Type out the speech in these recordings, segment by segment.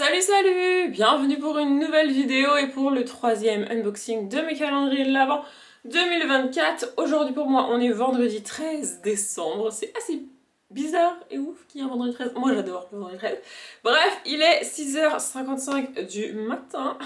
Salut, bienvenue pour une nouvelle vidéo et pour le troisième unboxing de mes calendriers de l'Avent 2024. Aujourd'hui pour moi on est vendredi 13 décembre, c'est assez bizarre et ouf qu'il y ait un vendredi 13, moi j'adore le vendredi 13. Bref, il est 6h55 du matin.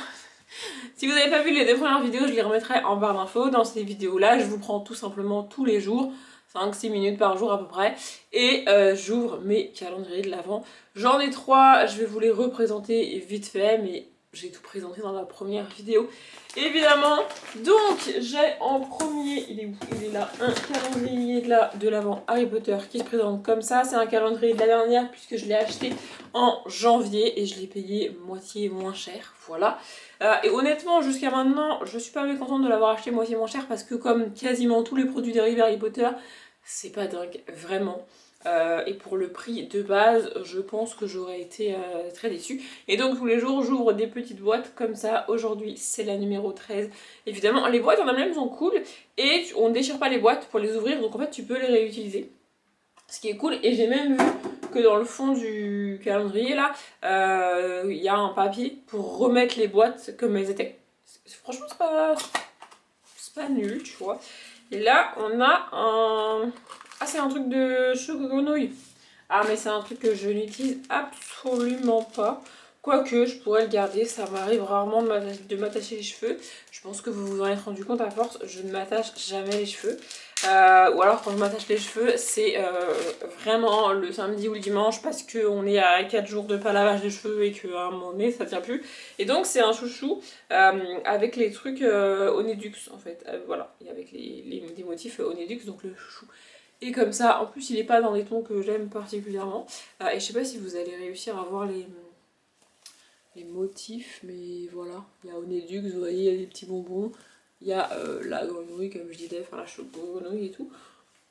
Si vous n'avez pas vu les deux premières vidéos, je les remettrai en barre d'infos. Dans ces vidéos là, je vous prends tout simplement tous les jours, 5-6 minutes par jour à peu près, et j'ouvre mes calendriers de l'Avent. J'en ai 3, je vais vous les représenter vite fait, mais j'ai tout présenté dans la première vidéo évidemment. Donc j'ai en premier, il est où? Il est là, un calendrier de l'Avent Harry Potter qui se présente comme ça. C'est un calendrier de la dernière puisque je l'ai acheté en janvier et je l'ai payé moitié moins cher, voilà. Et honnêtement jusqu'à maintenant je suis pas mécontente de l'avoir acheté moitié moins cher parce que comme quasiment tous les produits dérivés Harry Potter, c'est pas dingue, vraiment. Et pour le prix de base, je pense que j'aurais été très déçue. Et donc tous les jours, j'ouvre des petites boîtes comme ça. Aujourd'hui, c'est la numéro 13. Évidemment, les boîtes en elles-mêmes sont cool et on ne déchire pas les boîtes pour les ouvrir, donc en fait, tu peux les réutiliser. Ce qui est cool, et j'ai même vu que dans le fond du calendrier, là, il y a un papier pour remettre les boîtes comme elles étaient. Franchement, c'est pas nul, tu vois. Et là, on a un... Ah, c'est un truc de cheveux grenouille. Ah, mais c'est un truc que je n'utilise absolument pas. Quoique, je pourrais le garder, ça m'arrive rarement de m'attacher les cheveux. Je pense que vous vous en êtes rendu compte à force, je ne m'attache jamais les cheveux. Ou alors quand je m'attache les cheveux, c'est vraiment le samedi ou le dimanche parce qu'on est à 4 jours de pas lavage des cheveux et qu'à un moment donné ça tient plus. Et donc c'est un chouchou avec les trucs Onedux en fait. Voilà, et avec des motifs Onedux, donc le chouchou. Et comme ça, en plus il est pas dans des tons que j'aime particulièrement. Et je sais pas si vous allez réussir à voir les motifs, mais voilà. Il y a Onedux, vous voyez, il y a des petits bonbons. Il y a la grenouille, comme je disais, enfin la grenouille et tout.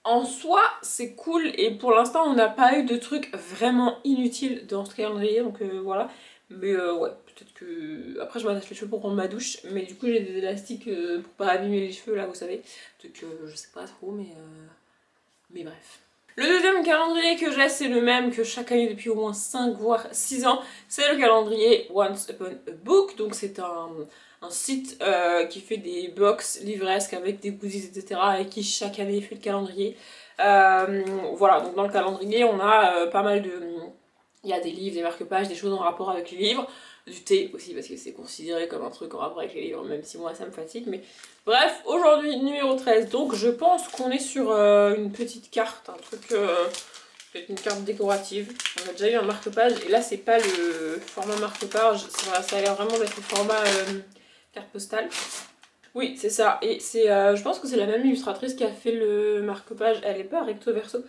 En soi, c'est cool et pour l'instant, on n'a pas eu de trucs vraiment inutiles dans ce calendrier, donc voilà. Mais ouais, peut-être que... Après, je m'attache les cheveux pour prendre ma douche, mais du coup, j'ai des élastiques pour pas abîmer les cheveux, là, vous savez. Donc je sais pas trop, mais bref. Le deuxième calendrier que j'ai, c'est le même que chaque année depuis au moins 5 voire 6 ans. C'est le calendrier Once Upon a Book. Donc c'est un site qui fait des box livresques avec des goodies, etc. et qui chaque année fait le calendrier. Voilà, donc dans le calendrier, on a pas mal de... Il y a des livres, des marque-pages, des choses en rapport avec les livres. Du thé aussi, parce que c'est considéré comme un truc en rapport avec les livres, même si moi ça me fatigue. Mais bref, aujourd'hui, numéro 13. Donc je pense qu'on est sur une petite carte, un truc... peut-être une carte décorative. On a déjà eu un marque-page, et là c'est pas le format marque-page, ça a l'air vraiment d'être le format carte postale. Oui, c'est ça, et c'est, je pense que c'est la même illustratrice qui a fait le marque-page, elle est pas recto verso.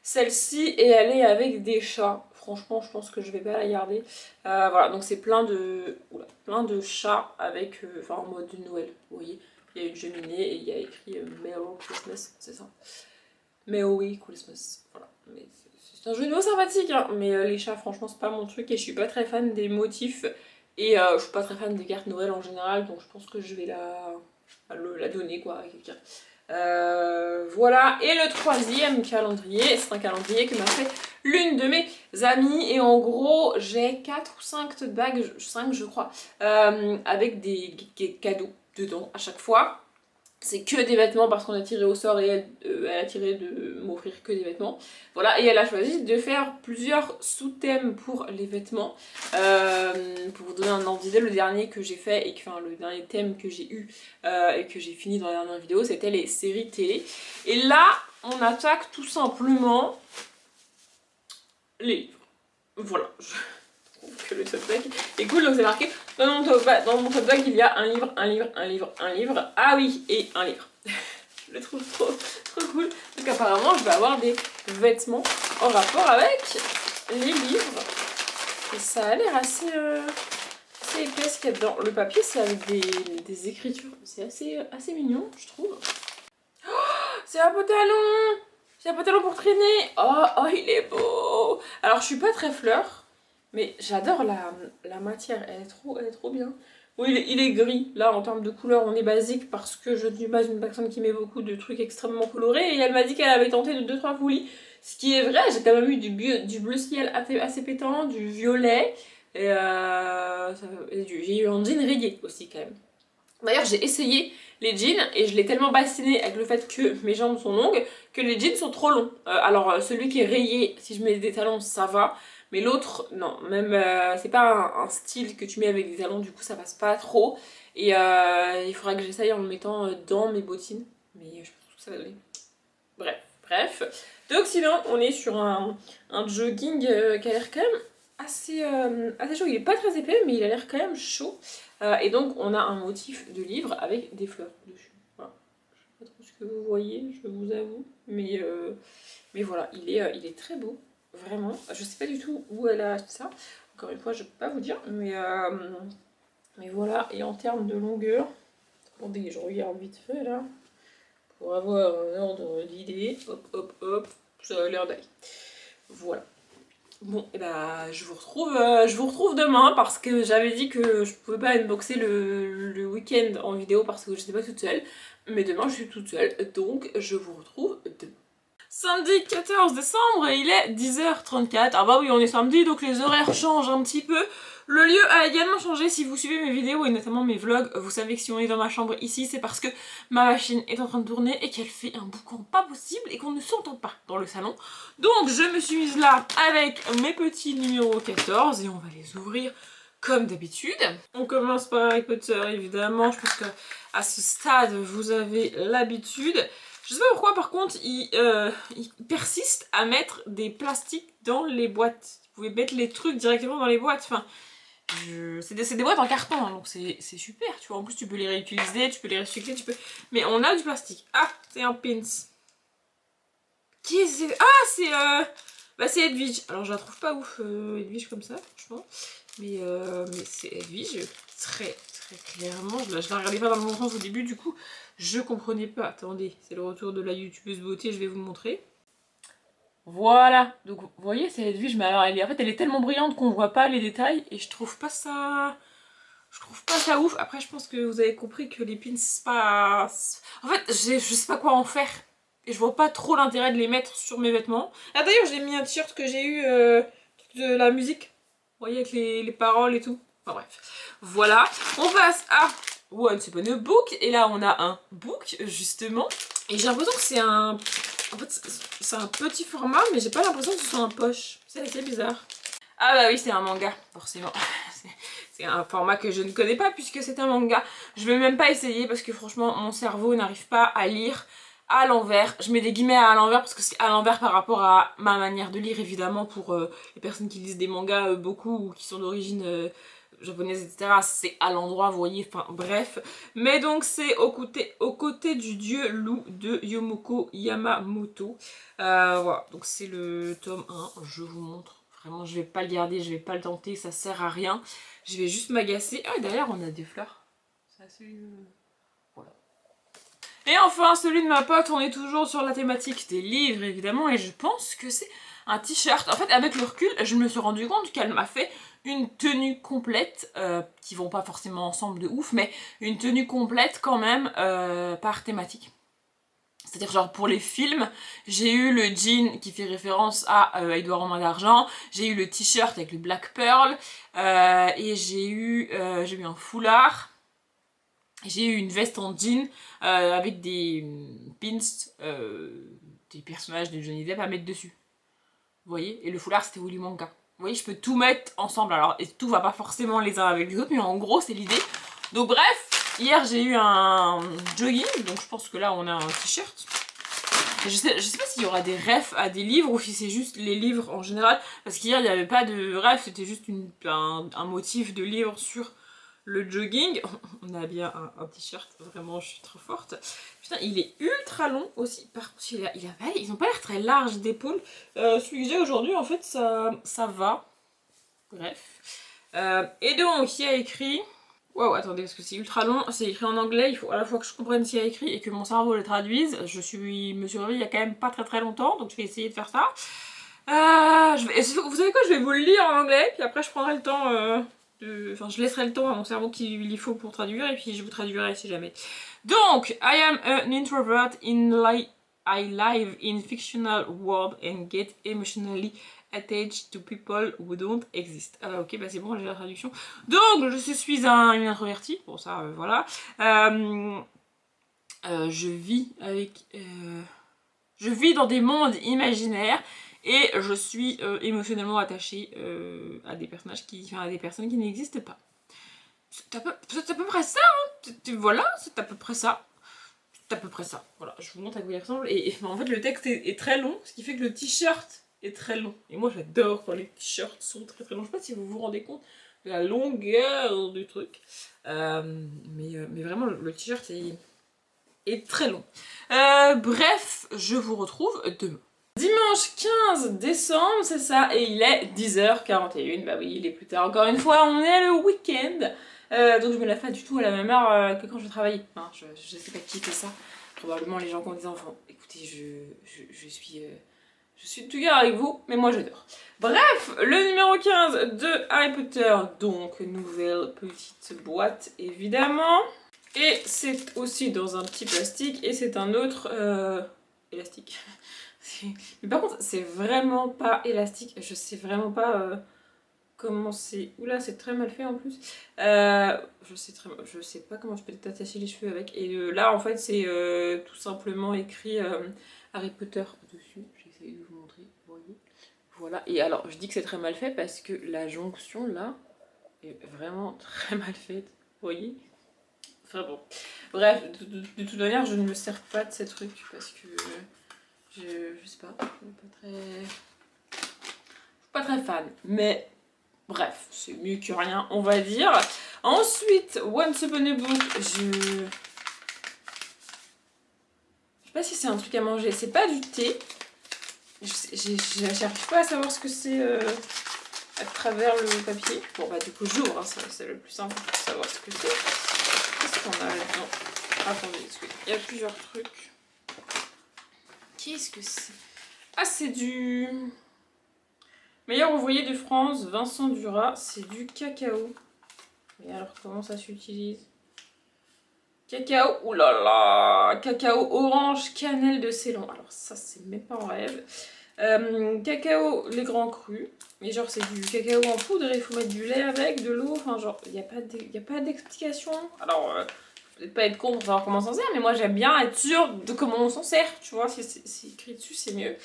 Celle-ci, et elle est avec des chats. Franchement, je pense que je vais pas la garder. Voilà, donc c'est plein de chats avec, enfin en mode de Noël, vous voyez. Il y a une cheminée et il y a écrit Merry Christmas, c'est ça. Merry Christmas, voilà. Mais c'est un jeu de mots sympathique, hein. Mais les chats, franchement, c'est pas mon truc et je suis pas très fan des motifs. Et je suis pas très fan des cartes Noël en général, donc je pense que je vais la donner quoi à quelqu'un. Voilà, et le troisième calendrier, c'est un calendrier que m'a fait l'une de mes amies, et en gros j'ai 4 ou 5 tote bags, 5 je crois, avec des cadeaux dedans à chaque fois. C'est que des vêtements parce qu'on a tiré au sort et elle a tiré de m'offrir que des vêtements. Voilà, et elle a choisi de faire plusieurs sous-thèmes pour les vêtements. Pour vous donner un ordre d'idée, le dernier que j'ai fait, enfin le dernier thème que j'ai eu et que j'ai fini dans la dernière vidéo, c'était les séries télé. Et là, on attaque tout simplement les livres. Voilà, je trouve que le tote bag est cool, donc c'est marqué dans mon tote bag il y a un livre, un livre, un livre, un livre. Ah oui, et un livre. Je le trouve trop cool. Donc apparemment, je vais avoir des vêtements en rapport avec les livres. Et ça a l'air assez épais ce qu'il y a dedans. Le papier, c'est avec des écritures. C'est assez mignon, je trouve. Oh, c'est un pantalon! C'est un pantalon pour traîner. Oh, il est beau. Alors, je suis pas très fleur. Mais j'adore la matière, elle est trop bien. Oui, il est gris. Là, en termes de couleur, on est basique parce que je ne suis pas une personne qui met beaucoup de trucs extrêmement colorés. Et elle m'a dit qu'elle avait tenté de 2-3 fouillis. Ce qui est vrai, j'ai quand même eu du bleu ciel assez pétant, du violet, Et j'ai eu un jean rayé aussi quand même. D'ailleurs j'ai essayé les jeans et je l'ai tellement bassiné avec le fait que mes jambes sont longues que les jeans sont trop longs. Alors celui qui est rayé, si je mets des talons ça va, mais l'autre non, même c'est pas un style que tu mets avec des talons, du coup ça passe pas trop. Et il faudra que j'essaye en le mettant dans mes bottines, mais je pense que ça va donner. Bref. Donc sinon on est sur un jogging qui a l'air quand même assez chaud. Il est pas très épais mais il a l'air quand même chaud. Et donc on a un motif de livre avec des fleurs dessus. Voilà. Je sais pas trop ce que vous voyez, je vous avoue. Mais voilà, il est très beau. Vraiment. Je sais pas du tout où elle a acheté ça. Encore une fois, je peux pas vous dire. Mais voilà. Et en termes de longueur, attendez, je regarde vite fait là. Pour avoir un ordre d'idée. Hop. Ça a l'air d'aller. Voilà. Bon, et bah, je vous retrouve demain parce que j'avais dit que je pouvais pas unboxer le week-end en vidéo parce que je n'étais pas toute seule. Mais demain, je suis toute seule, donc je vous retrouve demain. Samedi 14 décembre et il est 10h34. Ah bah oui, on est samedi, donc les horaires changent un petit peu. Le lieu a également changé. Si vous suivez mes vidéos et notamment mes vlogs, vous savez que si on est dans ma chambre ici, c'est parce que ma machine est en train de tourner et qu'elle fait un boucan pas possible et qu'on ne s'entend pas dans le salon. Donc je me suis mise là avec mes petits numéros 14 et on va les ouvrir comme d'habitude. On commence par Harry Potter évidemment. Je pense qu'à ce stade, vous avez l'habitude. Je sais pas pourquoi par contre il persiste à mettre des plastiques dans les boîtes. Vous pouvez mettre les trucs directement dans les boîtes. Enfin, c'est des boîtes en carton, hein, donc c'est super. Tu vois, en plus tu peux les réutiliser, tu peux les recycler, tu peux. Mais on a du plastique. Ah, c'est un pins. Qui est -ce? Ah, c'est Edwige. Alors je la trouve pas ouf, Edwige comme ça, franchement. Mais c'est Edwige très clairement. Je la regardais pas dans le bon sens au début, du coup. Je comprenais pas. Attendez, c'est le retour de la youtubeuse beauté, je vais vous montrer. Voilà, donc vous voyez c'est Edwige, mais alors en fait elle est tellement brillante qu'on voit pas les détails et je trouve pas ça ouf. Après je pense que vous avez compris que les pins c'est pas... En fait je sais pas quoi en faire et je vois pas trop l'intérêt de les mettre sur mes vêtements. Ah d'ailleurs j'ai mis un t-shirt que j'ai eu de la musique, vous voyez avec les paroles et tout. Enfin bref, voilà, on passe à Once Upon a Book et là on a un book justement et j'ai l'impression que c'est un... En fait, c'est un petit format, mais j'ai pas l'impression que ce soit un poche. C'est assez bizarre. Ah bah oui, c'est un manga, forcément. C'est un format que je ne connais pas puisque c'est un manga. Je vais même pas essayer parce que franchement, mon cerveau n'arrive pas à lire à l'envers. Je mets des guillemets à l'envers parce que c'est à l'envers par rapport à ma manière de lire, évidemment, pour les personnes qui lisent des mangas beaucoup ou qui sont d'origine... japonaise, etc. C'est à l'endroit, vous voyez, enfin bref. Mais donc c'est aux côtés du dieu loup de Yomoko Yamamoto. Voilà, donc c'est le tome 1, je vous montre. Vraiment, je vais pas le garder, je vais pas le tenter, ça sert à rien. Je vais juste m'agacer. Ah, d'ailleurs, on a des fleurs. C'est assez... Voilà. Et enfin, celui de ma pote, on est toujours sur la thématique des livres, évidemment, et je pense que c'est un t-shirt. En fait, avec le recul, je me suis rendu compte qu'elle m'a fait une tenue complète, qui vont pas forcément ensemble de ouf, mais une tenue complète quand même, par thématique. C'est-à-dire genre pour les films, j'ai eu le jean qui fait référence à Edouard en main d'argent, j'ai eu le t-shirt avec le Black Pearl, et j'ai eu un foulard, j'ai eu une veste en jean avec des pins des personnages de Johnny Depp à mettre dessus. Vous voyez? Et le foulard c'était Willy Wonka. Vous voyez, je peux tout mettre ensemble. Alors, et tout va pas forcément les uns avec les autres, mais en gros, c'est l'idée. Donc bref, hier j'ai eu un jogging, donc je pense que là on a un t-shirt. Je sais pas s'il y aura des refs à des livres ou si c'est juste les livres en général. Parce qu'hier il n'y avait pas de ref, c'était juste un motif de livre sur le jogging. On a bien un t-shirt, vraiment je suis trop forte. Putain, il est ultra long aussi. Par contre, ils ont pas l'air très larges d'épaules. Celui que j'ai aujourd'hui, en fait, ça va. Bref. Et donc, il y a écrit... Wow, attendez, parce que c'est ultra long. C'est écrit en anglais. Il faut à la fois que je comprenne ce qu'il y a écrit et que mon cerveau le traduise. Me suis réveillée il y a quand même pas très longtemps, donc je vais essayer de faire ça. Vous savez quoi, je vais vous le lire en anglais, puis après je prendrai le temps... Enfin, je laisserai le temps à mon cerveau qu'il y faut pour traduire et puis je vous traduirai si jamais. Donc, I am an introvert I live in fictional world and get emotionally attached to people who don't exist. Ah ok, bah c'est bon, j'ai la traduction. Donc, je suis une introvertie. Bon, ça, voilà. Je vis avec... je vis dans des mondes imaginaires et je suis émotionnellement attachée à des personnages à des personnes qui n'existent pas. C'est à peu près ça, hein. Voilà, c'est à peu près ça. C'est à peu près ça. Voilà, je vous montre à quoi il ressemble. Et en fait, le texte est très long, ce qui fait que le t-shirt est très long. Et moi, j'adore quand les t-shirts sont très très longs. Je sais pas si vous vous rendez compte de la longueur du truc. Mais vraiment, le t-shirt est très long. Bref, je vous retrouve demain. Dimanche 15 décembre, c'est ça, et il est 10h41. Bah oui, il est plus tard. Encore une fois, on est le week-end. Donc je me lève pas du tout à la même heure que quand je travaillais. Hein, je sais pas qui fait ça. Probablement les gens qui ont des enfants. Écoutez, je suis de tout cœur avec vous, mais moi j'adore. Bref, le numéro 15 de Harry Potter, donc nouvelle petite boîte évidemment. Et c'est aussi dans un petit plastique, et c'est un autre élastique. Mais par contre, c'est vraiment pas élastique, je sais vraiment pas comment c'est... Oula, c'est très mal fait en plus. Je sais pas comment je peux t'attacher les cheveux avec. Et là, en fait, c'est tout simplement écrit Harry Potter dessus. J'essaie de vous montrer, vous voyez. Voilà, et alors, je dis que c'est très mal fait parce que la jonction, là, est vraiment très mal faite, vous voyez. Enfin bon. Bref, de toute manière, je ne me sers pas de ces trucs parce que... je sais pas, je suis pas très fan, mais bref, c'est mieux que rien, on va dire. Ensuite, Once Upon a Book, je sais pas si c'est un truc à manger, c'est pas du thé. J'arrive pas à savoir ce que c'est à travers le papier. Bon bah du coup j'ouvre, hein, c'est le plus simple pour savoir ce que c'est. Qu'est-ce qu'on a là-dedans? Attendez, il y a plusieurs trucs. Qu'est-ce que c'est? Ah, c'est du meilleur ouvrier de France, Vincent Duras. C'est du cacao. Mais alors, comment ça s'utilise? Cacao, oulala, cacao orange, cannelle de Ceylan. Alors ça, c'est même pas en rêve. Cacao, les grands crus. Mais genre, c'est du cacao en poudre, il faut mettre du lait avec, de l'eau. Enfin, genre, il n'y a pas d'explication. Alors... peut-être pas être con pour savoir comment s'en sert, mais moi j'aime bien être sûre de comment on s'en sert, tu vois, si c'est écrit dessus c'est mieux.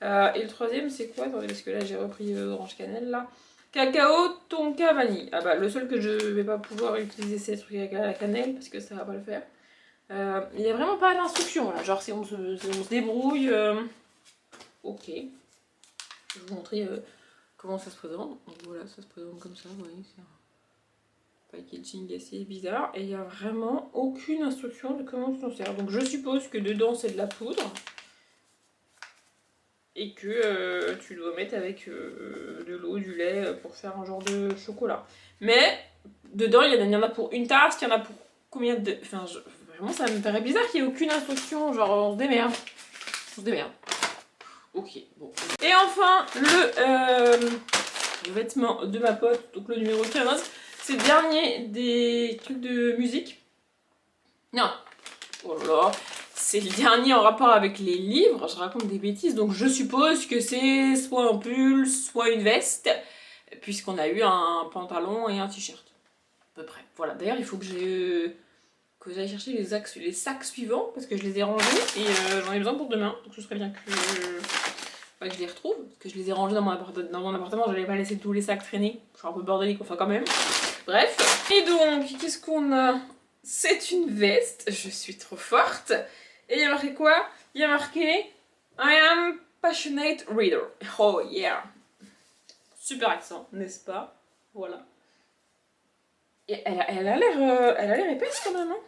Et le troisième c'est quoi? Attendez, parce que là j'ai repris orange cannelle là. Cacao, tonka, vanille. Ah bah le seul que je vais pas pouvoir utiliser c'est le truc avec la cannelle, parce que ça va pas le faire. Il n'y a vraiment pas d'instruction là, genre si on se débrouille. Ok. Je vais vous montrer comment ça se présente. Donc voilà, ça se présente comme ça, vous voyez, c'est un packaging assez bizarre et il n'y a vraiment aucune instruction de comment tu t'en sers. Donc je suppose que dedans c'est de la poudre et que tu dois mettre avec de l'eau, du lait pour faire un genre de chocolat. Mais dedans il y en a pour une tasse, il y en a pour combien de... Enfin vraiment ça me paraît bizarre qu'il n'y ait aucune instruction, genre on se démerde. On se démerde. Ok, bon. Et enfin le vêtement de ma pote, donc le numéro 15. C'est le dernier des trucs de musique. Non. Oh là là. C'est le dernier en rapport avec les livres. Je raconte des bêtises. Donc je suppose que c'est soit un pull, soit une veste. Puisqu'on a eu un pantalon et un t-shirt. À peu près. Voilà. D'ailleurs, il faut que j'aille chercher les sacs suivants. Parce que je les ai rangés. Et j'en ai besoin pour demain. Donc ce serait bien que je les retrouve. Parce que je les ai rangés dans mon appartement. Je n'allais pas laisser tous les sacs traîner. Je suis un peu bordélique. Enfin quand même. Bref, et donc, qu'est-ce qu'on a? C'est une veste, je suis trop forte. Et il y a marqué quoi? Il y a marqué I am passionate reader. Oh yeah. Super accent, n'est-ce pas? Voilà. Et elle a l'air épaisse quand même, hein?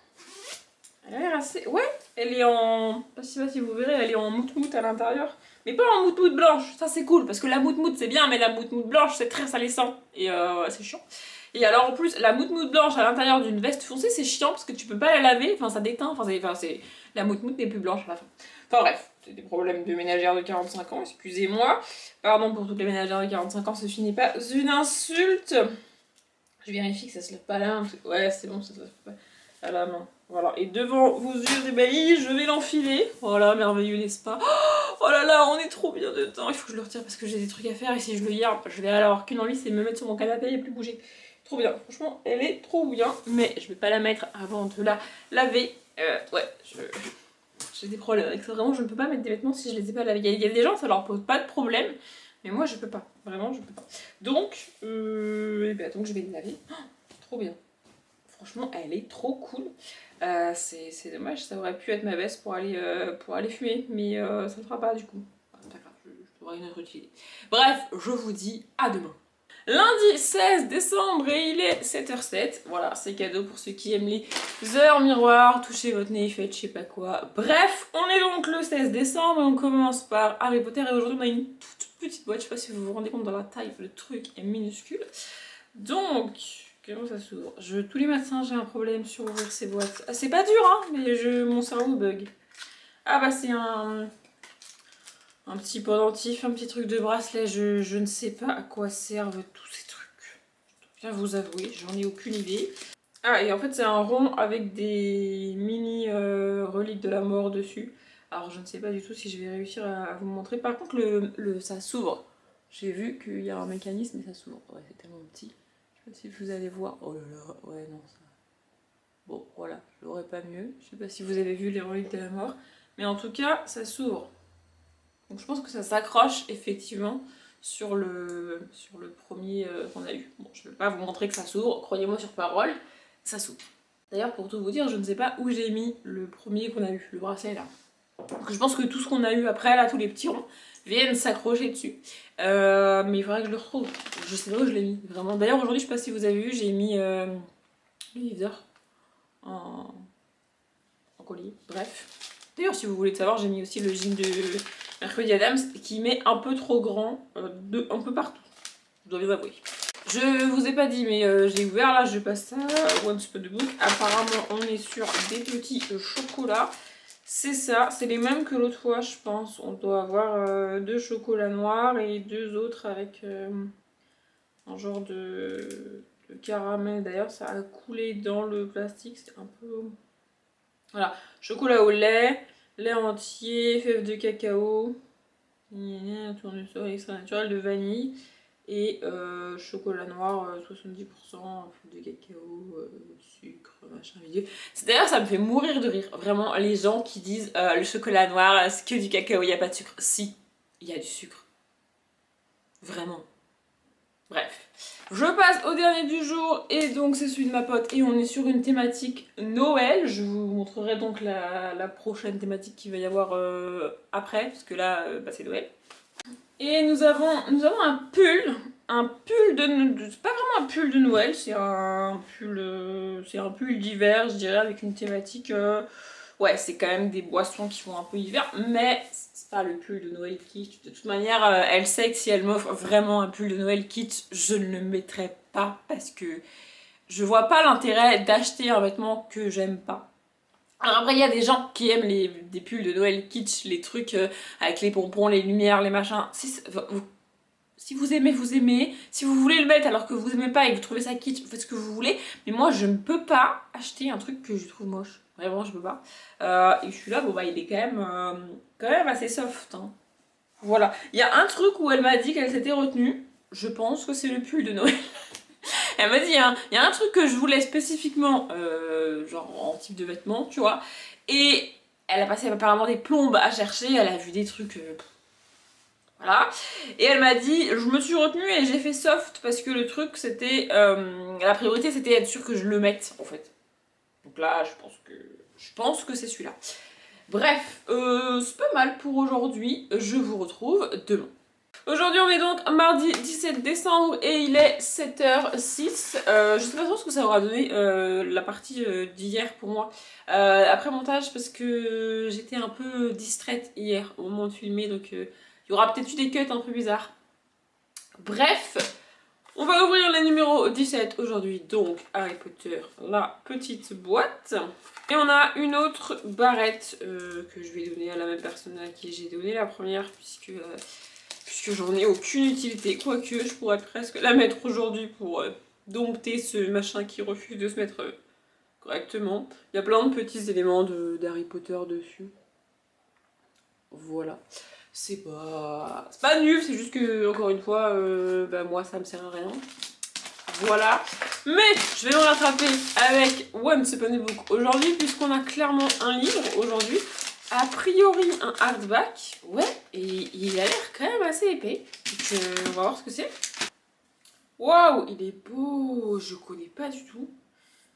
Elle a l'air assez... Ouais, elle est en... Je sais pas si vous verrez, elle est en moute-moute à l'intérieur. Mais pas en moute-moute blanche, ça c'est cool. Parce que la moute-moute c'est bien, mais la moute-moute blanche c'est très salissant. Et c'est chiant. Et alors en plus, la moute-moute blanche à l'intérieur d'une veste foncée, c'est chiant parce que tu peux pas la laver, enfin ça déteint, la moute-moute n'est plus blanche à la fin. Enfin bref, c'est des problèmes de ménagère de 45 ans, excusez-moi. Pardon pour toutes les ménagères de 45 ans, ceci n'est pas une insulte. Je vérifie que ça se lève pas à la main, ouais c'est bon, ça se lève pas à la main. Voilà, et devant vos yeux ébahis, je vais l'enfiler. Voilà, merveilleux n'est-ce pas? Oh là là, on est trop bien dedans. Il faut que je le retire parce que j'ai des trucs à faire et si je le garde, je vais avoir qu'une envie, c'est de me mettre sur mon canapé et plus bouger. Trop bien, franchement, elle est trop bien, mais je vais pas la mettre avant de la laver. Ouais, j'ai des problèmes avec ça. Vraiment, je ne peux pas mettre des vêtements si je les ai pas lavés. Il y a des gens, ça leur pose pas de problème, mais moi, je peux pas. Vraiment, je peux pas. Donc, donc je vais les laver. Oh, trop bien. Franchement, elle est trop cool. C'est dommage, ça aurait pu être ma veste pour aller fumer, mais ça ne fera pas du coup. Enfin, c'est pas grave, je trouverai une autre utilité. Bref, je vous dis à demain. Lundi 16 décembre et il est 7h07. Voilà, c'est cadeau pour ceux qui aiment les heures miroirs. Touchez votre nez, faites je sais pas quoi. Bref, on est donc le 16 décembre et on commence par Harry Potter. Et aujourd'hui, on a une toute petite boîte. Je sais pas si vous vous rendez compte dans la taille, le truc est minuscule. Donc, comment ça s'ouvre? Tous les matins, j'ai un problème sur ouvrir ces boîtes. Ah, c'est pas dur, hein, mais mon cerveau bug. Ah bah, c'est un petit pendentif, un petit truc de bracelet, je ne sais pas à quoi servent tous ces trucs. Je dois bien vous avouer, j'en ai aucune idée. Ah, et en fait c'est un rond avec des mini reliques de la mort dessus. Alors je ne sais pas du tout si je vais réussir à vous montrer. Par contre ça s'ouvre. J'ai vu qu'il y a un mécanisme et ça s'ouvre. Ouais, c'est tellement petit. Je sais pas si vous allez voir. Oh là là, ouais non ça... Bon voilà, je l'aurais pas mieux. Je sais pas si vous avez vu les reliques de la mort. Mais en tout cas, ça s'ouvre. Donc je pense que ça s'accroche effectivement sur le premier qu'on a eu. Bon, je ne vais pas vous montrer que ça s'ouvre, croyez-moi sur parole, ça s'ouvre. D'ailleurs, pour tout vous dire, je ne sais pas où j'ai mis le premier qu'on a eu, le bracelet là. Donc je pense que tout ce qu'on a eu après, là, tous les petits ronds, viennent s'accrocher dessus. Mais il faudrait que je le retrouve. Je sais pas où je l'ai mis, vraiment. D'ailleurs, aujourd'hui, je sais pas si vous avez vu, j'ai mis le livre d'heures en collier. Bref. D'ailleurs, si vous voulez savoir, j'ai mis aussi le jean de Mercredi Adams qui met un peu trop grand un peu partout. Je dois bien avouer. Je vous ai pas dit, mais j'ai ouvert là, je passe ça. Once Upon a Book. Apparemment, on est sur des petits chocolats. C'est ça, c'est les mêmes que l'autre fois, je pense. On doit avoir 2 chocolats noirs et 2 autres avec un genre de caramel. D'ailleurs, ça a coulé dans le plastique. C'est un peu... Voilà, chocolat au lait, lait entier, fèves de cacao, tournesol extra naturel de vanille et chocolat noir 70%, fèves de cacao, sucre, machin vidéo. D'ailleurs, ça me fait mourir de rire, vraiment, les gens qui disent le chocolat noir, c'est que du cacao, il n'y a pas de sucre. Si, il y a du sucre. Vraiment. Bref. Je passe au dernier du jour et donc c'est celui de ma pote et on est sur une thématique Noël. Je vous montrerai donc la prochaine thématique qu'il va y avoir après, parce que là c'est Noël. Et nous avons un pull c'est pas vraiment un pull de Noël, c'est un pull d'hiver je dirais avec une thématique... Ouais, c'est quand même des boissons qui font un peu hiver, mais c'est pas le pull de Noël kitsch. De toute manière, elle sait que si elle m'offre vraiment un pull de Noël kitsch, je ne le mettrai pas parce que je vois pas l'intérêt d'acheter un vêtement que j'aime pas. Alors après, il y a des gens qui aiment des pulls de Noël kitsch, les trucs avec les pompons, les lumières, les machins. Si vous aimez, vous aimez. Si vous voulez le mettre alors que vous aimez pas et que vous trouvez ça kitsch, vous faites ce que vous voulez. Mais moi, je ne peux pas acheter un truc que je trouve moche. Vraiment, je peux pas. Et celui-là, bon bah, il est quand même assez soft. Hein. Voilà. Il y a un truc où elle m'a dit qu'elle s'était retenue. Je pense que c'est le pull de Noël. Elle m'a dit, hein, il y a un truc que je voulais spécifiquement, genre en type de vêtement, tu vois. Et elle a passé apparemment des plombes à chercher. Elle a vu des trucs... Voilà. Et elle m'a dit, je me suis retenue et j'ai fait soft parce que le truc c'était, la priorité c'était être sûre que je le mette en fait. Donc là je pense que c'est celui-là. Bref, c'est pas mal pour aujourd'hui, je vous retrouve demain. Aujourd'hui on est donc mardi 17 décembre et il est 7h06. Je sais pas trop ce que ça aura donné la partie d'hier pour moi après montage parce que j'étais un peu distraite hier au moment de filmer donc... il y aura peut-être eu des cuts un peu bizarres. Bref, on va ouvrir le numéro 17 aujourd'hui. Donc, Harry Potter, la petite boîte. Et on a une autre barrette que je vais donner à la même personne à qui j'ai donné la première. Puisque j'en ai aucune utilité. Quoique, je pourrais presque la mettre aujourd'hui pour dompter ce machin qui refuse de se mettre correctement. Il y a plein de petits éléments d'Harry Potter dessus. Voilà. c'est pas nul, c'est juste que, encore une fois, moi ça me sert à rien. Voilà. Mais je vais me rattraper avec Once Upon a Book aujourd'hui, puisqu'on a clairement un livre aujourd'hui. A priori un hardback. Ouais, et il a l'air quand même assez épais. Donc on va voir ce que c'est. Waouh, il est beau. Je connais pas du tout.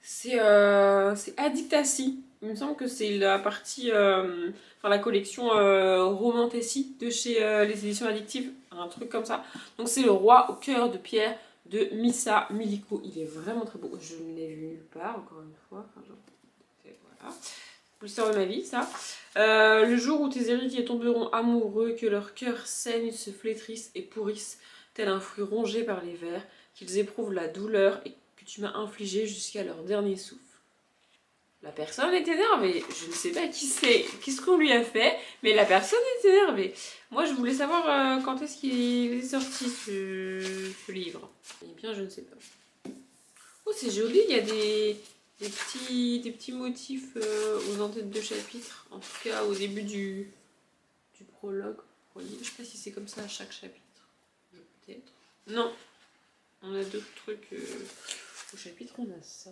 C'est Addictacy. Il me semble que c'est la partie, la collection Romantasy de chez les éditions addictives, un truc comme ça. Donc c'est Le Roi au cœur de pierre de Missa Miliko. Il est vraiment très beau. Je ne l'ai vu nulle part, encore une fois. Voilà. L'histoire de ma vie, ça. Le jour où tes héritiers tomberont amoureux, que leur cœur saigne, se flétrisse et pourrisse, tel un fruit rongé par les vers, qu'ils éprouvent la douleur et que tu m'as infligé jusqu'à leur dernier souffle. La personne est énervée. Je ne sais pas qui c'est, qu'est-ce qu'on lui a fait, mais la personne est énervée. Moi, je voulais savoir quand est-ce qu'il est sorti ce livre. Eh bien, je ne sais pas. Oh, c'est joli, il y a des petits motifs aux entêtes de chapitre. En tout cas, au début du prologue. Vous voyez, je sais pas si c'est comme ça à chaque chapitre. Peut-être. Non. On a d'autres trucs. Au chapitre, on a ça.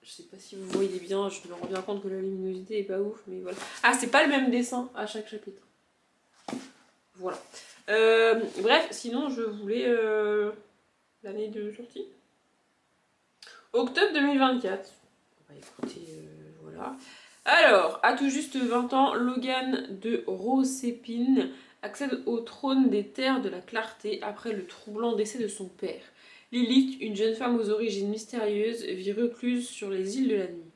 Je sais pas si vous voyez bien, je me rends bien compte que la luminosité est pas ouf, mais voilà. Ah, c'est pas le même dessin à chaque chapitre. Voilà. Bref, sinon je voulais l'année de sortie. Octobre 2024. On va écouter, voilà. Alors, à tout juste 20 ans, Logan de Rosépine accède au trône des terres de la clarté après le troublant décès de son père. Lilith, une jeune femme aux origines mystérieuses, vit recluse sur les îles de la nuit.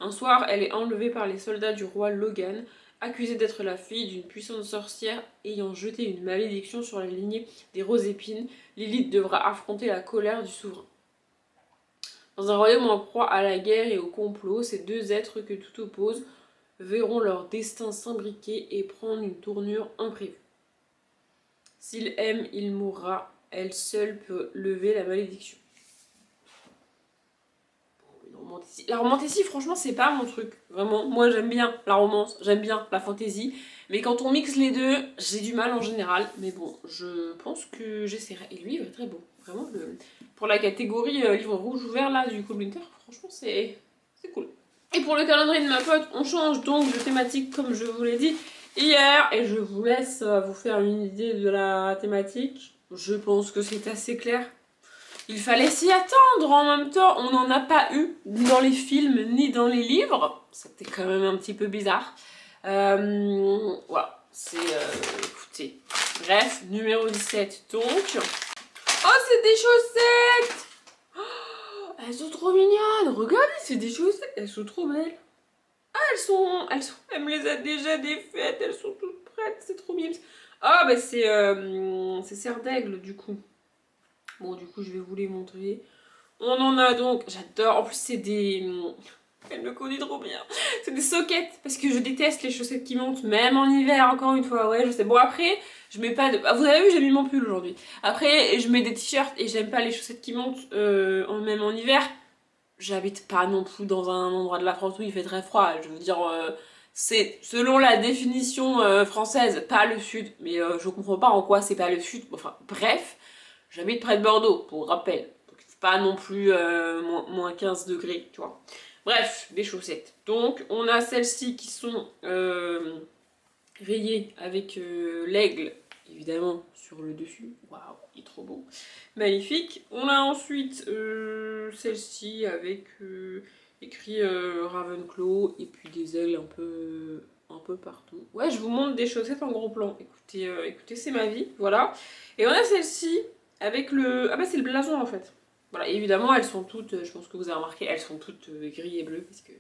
Un soir, elle est enlevée par les soldats du roi Logan, accusée d'être la fille d'une puissante sorcière ayant jeté une malédiction sur la lignée des Rosépines. Lilith devra affronter la colère du souverain. Dans un royaume en proie à la guerre et au complot, ces deux êtres que tout oppose verront leur destin s'imbriquer et prendre une tournure imprévue. S'il aime, il mourra. Elle seule peut lever la malédiction. La romantasy, franchement, c'est pas mon truc. Vraiment, moi j'aime bien la romance, j'aime bien la fantasy. Mais quand on mixe les deux, j'ai du mal en général. Mais bon, je pense que j'essaierai. Et lui, il est très beau. Vraiment, pour la catégorie livre rouge ouvert là du Cold Winter, franchement, c'est cool. Et pour le calendrier de ma pote, on change donc de thématique comme je vous l'ai dit hier. Et je vous laisse vous faire une idée de la thématique. Je pense que c'est assez clair. Il fallait s'y attendre, en même temps, on n'en a pas eu dans les films ni dans les livres. C'était quand même un petit peu bizarre. Voilà, c'est... écoutez. Bref, numéro 17 donc. Oh, c'est des chaussettes! Oh, elles sont trop mignonnes! Regardez, c'est des chaussettes, elles sont trop belles. Ah, elle me les a déjà défaites, elles sont toutes prêtes, c'est trop mignon. Ah, bah c'est Serre d'Aigle, du coup. Bon, du coup, je vais vous les montrer. On en a donc, j'adore, en plus c'est des... Elle me connaît trop bien. C'est des sockets, parce que je déteste les chaussettes qui montent, même en hiver, encore une fois, ouais, je sais. Bon, après, je mets pas de... Ah, vous avez vu, j'ai mis mon pull aujourd'hui. Après, je mets des t-shirts et j'aime pas les chaussettes qui montent, même en hiver. J'habite pas non plus dans un endroit de la France où il fait très froid, je veux dire... c'est selon la définition française, pas le sud, mais je comprends pas en quoi c'est pas le sud. Enfin, bref, j'habite près de Bordeaux, pour rappel. Donc c'est pas non plus moins 15 degrés, tu vois. Bref, des chaussettes. Donc, on a celles-ci qui sont rayées avec l'aigle, évidemment, sur le dessus. Waouh, il est trop beau. Magnifique. On a ensuite celle-ci avec écrit Ravenclaw et puis des aigles un peu partout. Ouais, je vous montre des chaussettes en gros plan. Écoutez, écoutez, c'est ma vie, voilà. Et on a celle-ci avec le... Ah bah c'est le blason en fait. Voilà, évidemment elles sont toutes, je pense que vous avez remarqué, elles sont toutes gris et bleu parce que...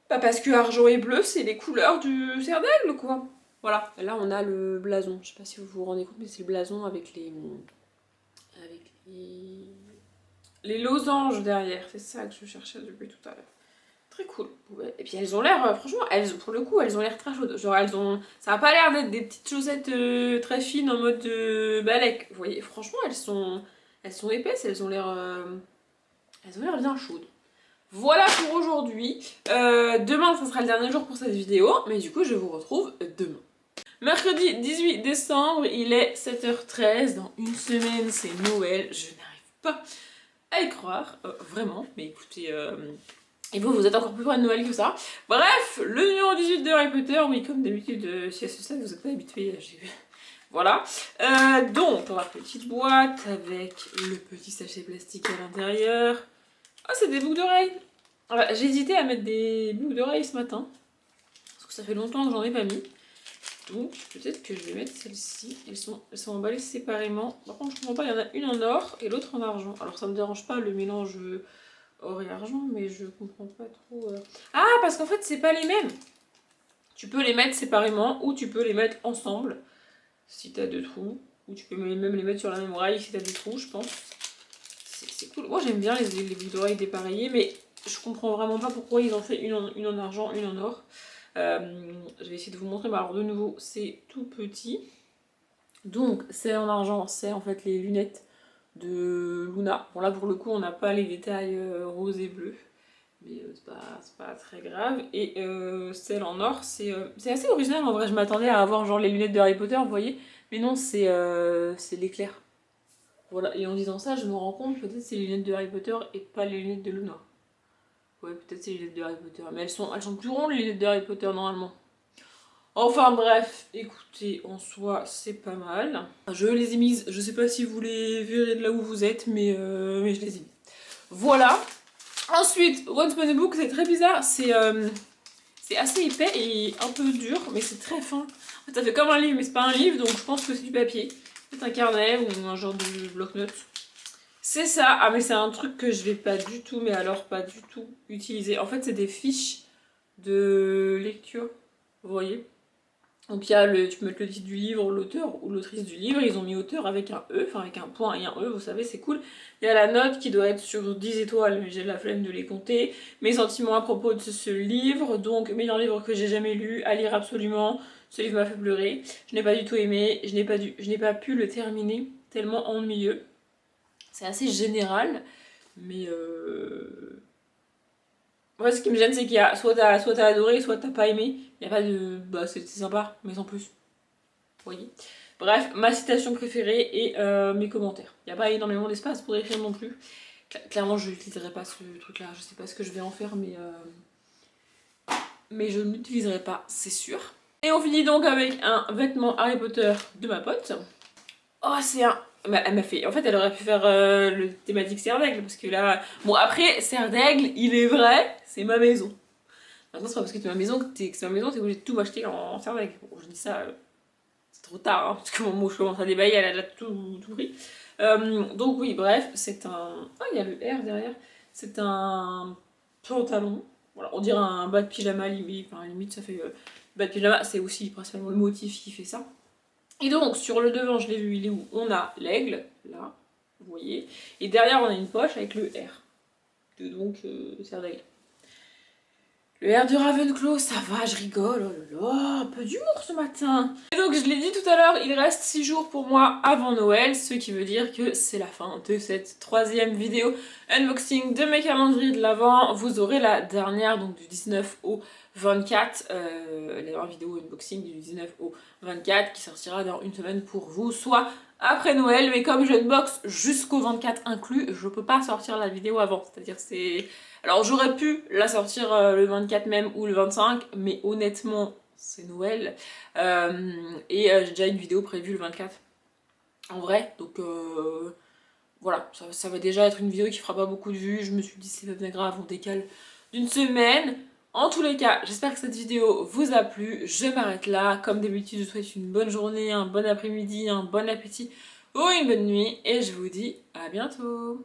Pas parce que argent et bleu, c'est les couleurs du cerf d'aigle quoi. Voilà, et là on a le blason. Je sais pas si vous vous rendez compte, mais c'est le blason avec les... les losanges derrière. C'est ça que je cherchais depuis tout à l'heure. Très cool. Ouais. Et puis elles ont l'air, franchement, pour le coup, elles ont l'air très chaudes. Genre ça a pas l'air d'être des petites chaussettes très fines en mode balèque. Vous voyez, franchement, elles sont épaisses, elles ont l'air bien chaudes. Voilà pour aujourd'hui. Demain, ça sera le dernier jour pour cette vidéo, mais du coup, je vous retrouve demain. Mercredi 18 décembre, il est 7h13. Dans une semaine, c'est Noël. Je n'arrive pas à y croire. Vraiment. Mais écoutez, et vous êtes encore plus loin de Noël que ça. Bref, le numéro 18 de Harry Potter. Oui, comme d'habitude, si à ce stade, vous n'êtes pas habitué, j'ai vu. Voilà. Donc, on va petite boîte avec le petit sachet plastique à l'intérieur. Ah, c'est des boucles d'oreilles. J'ai hésité à mettre des boucles d'oreilles ce matin. Parce que ça fait longtemps que j'en ai pas mis. Donc peut-être que je vais mettre celles-ci. Elles sont emballées séparément. Par contre je comprends pas, il y en a une en or et l'autre en argent. Alors ça me dérange pas le mélange or et argent, mais je comprends pas trop. Ah, parce qu'en fait c'est pas les mêmes. Tu peux les mettre séparément ou tu peux les mettre ensemble si t'as 2 trous. Ou tu peux même les mettre sur la même oreille si t'as 2 trous, je pense. C'est cool. Moi j'aime bien les boucles d'oreilles dépareillées, mais je comprends vraiment pas pourquoi ils ont fait une en argent, une en or. Je vais essayer de vous montrer, mais alors de nouveau c'est tout petit. Donc celle en argent, c'est en fait les lunettes de Luna. Bon là pour le coup on n'a pas les détails rose et bleu, mais c'est pas très grave. Et celle en or, c'est assez original en vrai. Je m'attendais à avoir genre les lunettes de Harry Potter, vous voyez, mais non, c'est l'éclair. Voilà, et en disant ça je me rends compte peut-être c'est les lunettes de Harry Potter et pas les lunettes de Luna. Ouais, peut-être c'est les lunettes de Harry Potter. Mais elles sont plus rondes, les lunettes de Harry Potter, normalement. Enfin bref, écoutez, en soi, c'est pas mal. Je les ai mises, je sais pas si vous les verrez de là où vous êtes, mais je les ai mises. Voilà. Ensuite, Once Upon a Book, c'est très bizarre. C'est assez épais et un peu dur, mais c'est très fin. En fait, ça fait comme un livre, mais c'est pas un livre, donc je pense que c'est du papier. C'est un carnet ou un genre de bloc-notes. C'est ça. Ah mais c'est un truc que je vais pas du tout, mais alors pas du tout utiliser. En fait c'est des fiches de lecture, vous voyez. Donc il y a tu peux mettre le titre du livre, l'auteur ou l'autrice du livre, ils ont mis auteur avec un E, enfin avec un point et un E, vous savez c'est cool. Il y a la note qui doit être sur 10 étoiles, mais j'ai la flemme de les compter. Mes sentiments à propos de ce livre, donc meilleur livre que j'ai jamais lu, à lire absolument, ce livre m'a fait pleurer, je n'ai pas du tout aimé, je n'ai pas pu le terminer, tellement ennuyeux. C'est assez général, mais ouais, ce qui me gêne, c'est qu'il y a soit t'as adoré, soit t'as pas aimé. Il n'y a pas de. Bah, c'est sympa, mais sans plus. Vous voyez. Bref, ma citation préférée et mes commentaires. Il n'y a pas énormément d'espace pour écrire non plus. Clairement, je n'utiliserai pas ce truc-là. Je sais pas ce que je vais en faire, mais je ne l'utiliserai pas, c'est sûr. Et on finit donc avec un vêtement Harry Potter de ma pote. Oh, c'est un. Elle m'a fait. En fait, elle aurait pu faire le thématique Serre d'Aigle, parce que là. Bon, après, Serre d'Aigle, il est vrai, c'est ma maison. Maintenant, c'est pas parce que c'est ma maison que c'est obligé de tout m'acheter en Serre d'Aigle. Bon, je dis ça, c'est trop tard, hein, parce que mon mot, je commence à débailler, elle a déjà tout pris. Donc, oui, bref, c'est un. Ah, il y a le R derrière. C'est un pantalon. Voilà, on dirait un bas de pyjama, limite. Enfin, limite, ça fait. Bas de pyjama, c'est aussi principalement le motif qui fait ça. Et donc sur le devant, je l'ai vu, il est où? On a l'aigle, là, vous voyez. Et derrière, on a une poche avec le R. Donc, serre d'aigle. Le R de Ravenclaw, ça va, je rigole. Oh là là, un peu d'humour ce matin. Et donc, je l'ai dit tout à l'heure, il reste 6 jours pour moi avant Noël, ce qui veut dire que c'est la fin de cette 3e vidéo unboxing de mes calendriers de l'Avent. Vous aurez la dernière, donc du 19 au 24, la dernière vidéo unboxing du 19 au 24 qui sortira dans une semaine pour vous, soit après Noël, mais comme je unbox jusqu'au 24 inclus, je peux pas sortir la vidéo avant, c'est-à-dire c'est... Alors j'aurais pu la sortir le 24 même ou le 25, mais honnêtement c'est Noël, et j'ai déjà une vidéo prévue le 24 en vrai, donc voilà, ça va déjà être une vidéo qui fera pas beaucoup de vues. Je me suis dit c'est pas bien grave, on décale d'une semaine. En tous les cas, j'espère que cette vidéo vous a plu. Je m'arrête là. Comme d'habitude, je vous souhaite une bonne journée, un bon après-midi, un bon appétit ou une bonne nuit. Et je vous dis à bientôt.